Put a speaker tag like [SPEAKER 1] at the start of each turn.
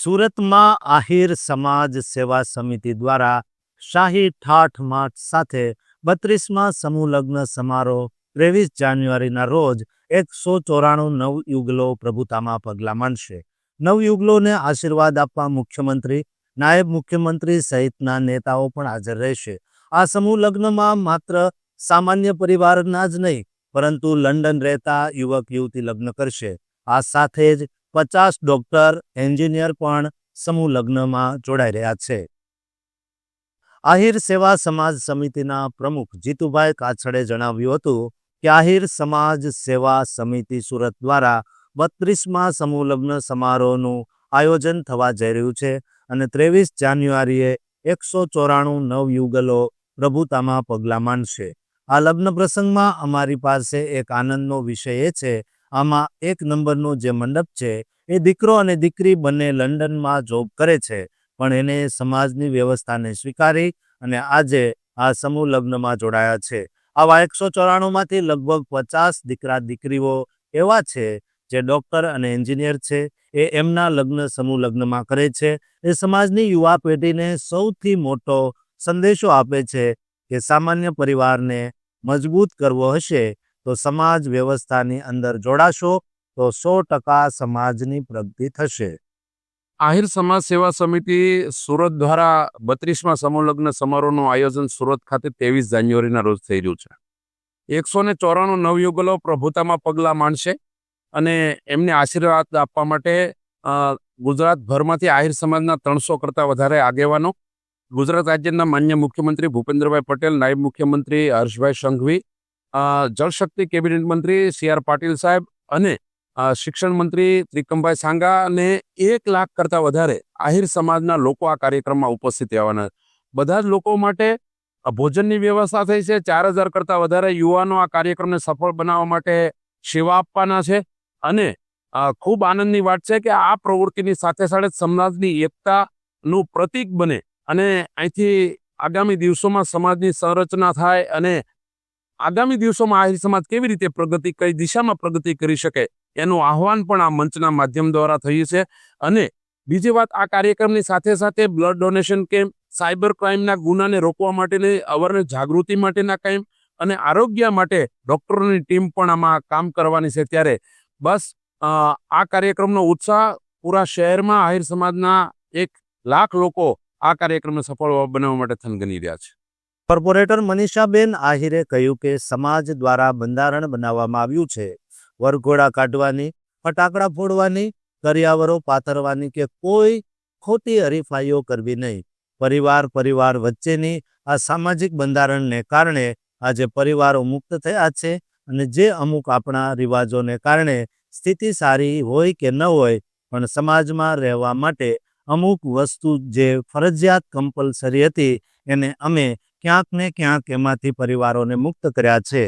[SPEAKER 1] સુરતમાં આહિર સમાજ સેવા સમિતિ દ્વારા શાહી ઠાઠમાઠ સાથે 32મા સમૂહ લગ્ન સમારોહ 23 જાન્યુઆરીના રોજ 194 નવયુગલો પ્રભુતામાં પગલાં માંડશે. નવયુગલોને આશીર્વાદ આપવા મુખ્યમંત્રી, નાયબ મુખ્યમંત્રી સહિતના નેતાઓ પણ હાજર રહેશે. આ સમૂહ લગ્નમાં માત્ર સામાન્ય પરિવારના જ નહીં, પરંતુ લંડન રહેતા યુવક યુવતી લગ્ન કરશે. આ સાથે જ 50 ડોક્ટર, એન્જિનિયર પણ સમૂહ લગ્નમાં જોડાઈ રહ્યા છે. આહિર સેવા સમાજ સમિતિના પ્રમુખ જીતુભાઈ કાછડે જણાવ્યું હતું કે આહિર સમાજ સેવા સમિતિ સુરત દ્વારા 32મા સમૂહ લગ્ન સમારોહનું આયોજન થવા જઈ રહ્યું છે અને 23 જાન્યુઆરીએ 194 નવયુગલો પ્રભુતામાં પગલાં માંડશે. આ લગ્ન પ્રસંગમાં અમારી પાસે એક આનંદનો વિષય એ છે, આમાં 1 નંબરનો જે મંડપ છે એ દીકરો અને દીકરી બંને લંડનમાં જોબ કરે છે, પણ એને સમાજની વ્યવસ્થાને સ્વીકારી અને આજે આ સમૂહ લગ્નમાં જોડાયા છે. આવા 194માંથી લગભગ 50 દીકરા દીકરીઓ એવા છે જે ડૉક્ટર અને એન્જિનિયર છે. એ એમના લગ્ન સમૂહ લગ્નમાં કરે છે. એ સમાજની યુવા પેઢીને સૌથી મોટો સંદેશો આપે છે કે સામાન્ય પરિવારને મજબૂત કરવો હશે તો સમાજ વ્યવસ્થાની અંદર જોડાશો તો 100% સમાજની પ્રગતિ થશે.
[SPEAKER 2] આહિર સમાજ સેવા સમિતિ સુરત દ્વારા 32મા સમૂહ લગ્ન સમારોહનું આયોજન સુરત ખાતે 23 જાન્યુઆરીના રોજ થઈ રહ્યું છે. 194 નવયુગલો પ્રભુતામાં પગલાં માંડશે અને એમને આશીર્વાદ આપવા માટે ગુજરાતભરમાંથી આહિર સમાજના 300 કરતાં વધારે આગેવાનો, ગુજરાત રાજ્યના માન્ય મુખ્યમંત્રી ભૂપેન્દ્રભાઈ પટેલ, નાયબ મુખ્યમંત્રી હર્ષભાઈ સંઘવી, જળશક્તિ કેબિનેટ મંત્રી CR પાટીલ સાહેબ અને શિક્ષણ મંત્રી ત્રિકમભાઈ સાંગા અને 1 લાખ કરતાં વધારે આહિર સમાજના લોકો આ કાર્યક્રમમાં ઉપસ્થિત રહેવાના. બધા જ લોકો માટે ભોજનની વ્યવસ્થા થઈ છે. 4000 કરતાં વધારે યુવાનો આ કાર્યક્રમને સફળ બનાવવા માટે સેવા આપવાના છે અને ખૂબ આનંદની વાત છે કે આ પ્રવૃત્તિની સાથે સાથે સમાજની એકતાનું પ્રતીક બને અને અહીંથી આગામી દિવસોમાં સમાજની સંરચના થાય અને આગામી દિવસોમાં આહિર સમાજ કેવી રીતે પ્રગતિ, કઈ દિશામાં પ્રગતિ કરી શકે એનું આહ્વાન પણ આ મંચના માધ્યમ દ્વારા થયું છે. અને બીજી વાત, આ કાર્યક્રમની સાથે સાથે બ્લડ ડોનેશન કેમ્પ, સાયબર ક્રાઇમના ગુનાને રોકવા માટેની અવેરનેસ જાગૃતિ માટેના કેમ્પ અને આરોગ્ય માટે ડૉક્ટરોની ટીમ પણ આમાં કામ કરવાની છે. ત્યારે બસ આ કાર્યક્રમનો ઉત્સાહ પૂરા શહેરમાં આહિર સમાજના 1 લાખ લોકો આ કાર્યક્રમને સફળ બનાવવા માટે થનગની રહ્યા છે.
[SPEAKER 1] કોર્પોરેટર મનીષાબેન આહિરે કહ્યું કે સમાજ દ્વારા બંધારણ બનાવવામાં આવ્યું છે. વરઘોડા કાઢવાની, ફટાકડા ફોડવાની, કરિયાવરો પાથરવાની કે કોઈ ખોટી હરીફાઈઓ કરવી નહીં. પરિવાર વચ્ચેની આ સામાજિક બંધારણને કારણે આજે પરિવારો મુક્ત થયા છે અને જે અમુક આપણા રિવાજોને કારણે સ્થિતિ સારી હોય કે ન હોય, પણ સમાજમાં રહેવા માટે અમુક વસ્તુ જે ફરજિયાત કમ્પલસરી હતી એને અમે ક્યાંક ને ક્યાંક એમાંથી પરિવારોને મુક્ત કર્યા છે.